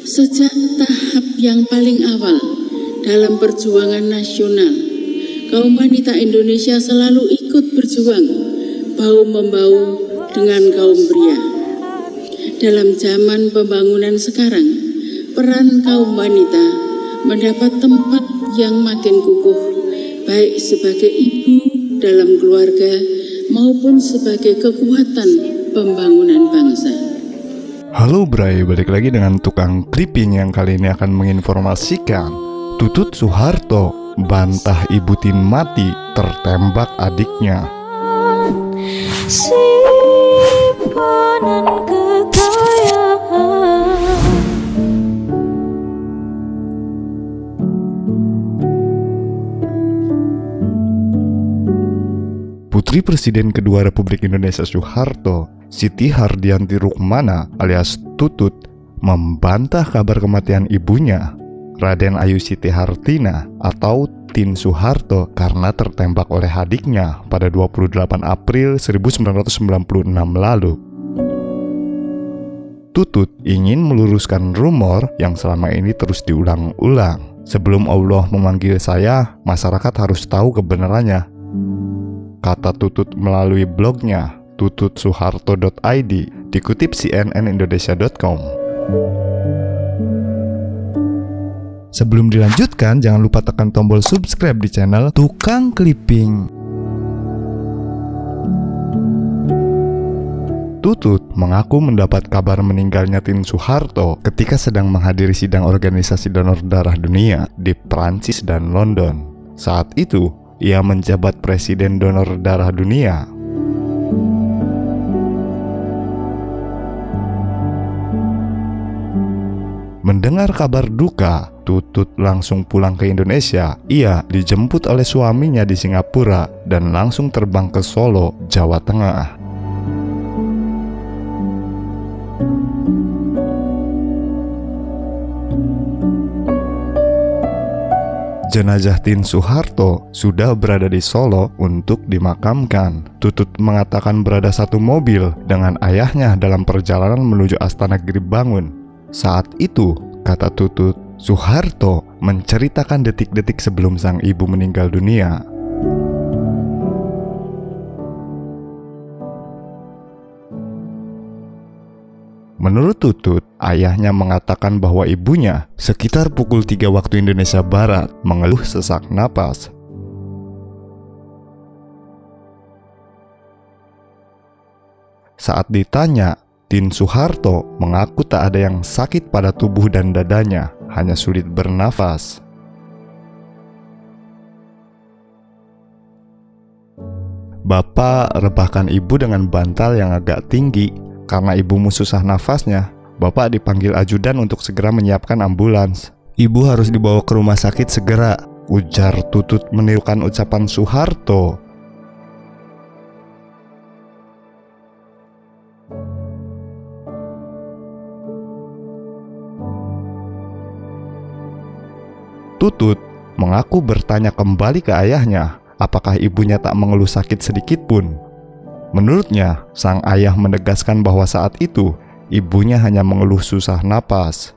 Sejak tahap yang paling awal dalam perjuangan nasional, kaum wanita Indonesia selalu ikut berjuang bahu-membahu dengan kaum pria. Dalam zaman pembangunan sekarang, peran kaum wanita mendapat tempat yang makin kukuh, baik sebagai ibu dalam keluarga maupun sebagai kekuatan pembangunan bangsa. Halo Bray, balik lagi dengan tukang clipping yang kali ini akan menginformasikan Tutut Soeharto bantah Ibu Tien mati tertembak adiknya. Simpanan kekayaan. Putri Presiden kedua Republik Indonesia Soeharto, Siti Hardianti Rukmana alias Tutut, membantah kabar kematian ibunya, Raden Ayu Siti Hartina atau Tien Soeharto, karena tertembak oleh adiknya pada 28 April 1996 lalu. Tutut ingin meluruskan rumor yang selama ini terus diulang-ulang. Sebelum Allah memanggil saya, masyarakat harus tahu kebenarannya, kata Tutut melalui blognya tututsoeharto.id, dikutip cnnindonesia.com. Sebelum dilanjutkan, jangan lupa tekan tombol subscribe di channel Tukang Clipping. Tutut mengaku mendapat kabar meninggalnya Tien Soeharto ketika sedang menghadiri sidang organisasi donor darah dunia di Prancis dan London. Saat itu, ia menjabat Presiden Donor Darah Dunia. Mendengar kabar duka, Tutut langsung pulang ke Indonesia. Ia dijemput oleh suaminya di Singapura dan langsung terbang ke Solo, Jawa Tengah. Jenazah Tien Soeharto sudah berada di Solo untuk dimakamkan. Tutut mengatakan berada satu mobil dengan ayahnya dalam perjalanan menuju Astana Giribangun. Saat itu, kata Tutut, Soeharto menceritakan detik-detik sebelum sang ibu meninggal dunia. Menurut Tutut, ayahnya mengatakan bahwa ibunya sekitar pukul 3 waktu Indonesia Barat mengeluh sesak napas. Saat ditanya, Tien Soeharto mengaku tak ada yang sakit pada tubuh dan dadanya, hanya sulit bernafas. Bapak rebahkan ibu dengan bantal yang agak tinggi. Karena ibumu susah nafasnya, Bapak dipanggil ajudan untuk segera menyiapkan ambulans. Ibu harus dibawa ke rumah sakit segera, ujar Tutut menirukan ucapan Soeharto. Tutut mengaku bertanya kembali ke ayahnya, apakah ibunya tak mengeluh sakit sedikit pun. Menurutnya, sang ayah menegaskan bahwa saat itu ibunya hanya mengeluh susah napas.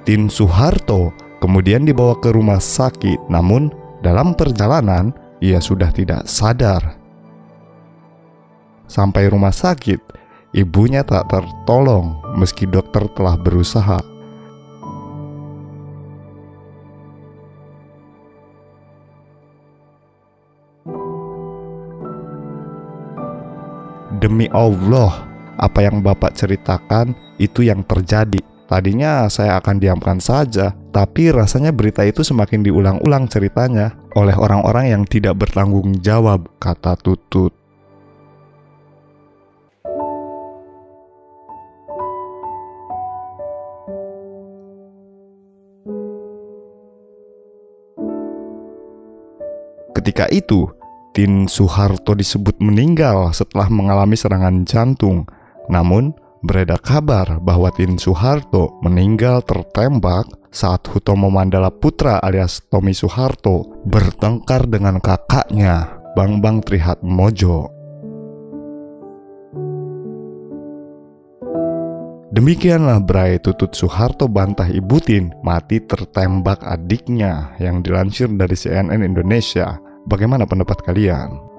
Tien Soeharto kemudian dibawa ke rumah sakit, namun dalam perjalanan ia sudah tidak sadar. Sampai rumah sakit, ibunya tak tertolong meski dokter telah berusaha. Demi Allah, apa yang Bapak ceritakan itu yang terjadi. Tadinya saya akan diamkan saja, tapi rasanya berita itu semakin diulang-ulang ceritanya oleh orang-orang yang tidak bertanggung jawab, kata Tutut. Ketika itu, Tien Soeharto disebut meninggal setelah mengalami serangan jantung. Namun, beredar kabar bahwa Tien Soeharto meninggal tertembak saat Hutomo Mandala Putra alias Tommy Soeharto bertengkar dengan kakaknya. Bambang Trihatmojo. Demikianlah Bray Tutut Soeharto bantah Ibu Tien mati tertembak adiknya yang dilansir dari CNN Indonesia. Bagaimana pendapat kalian?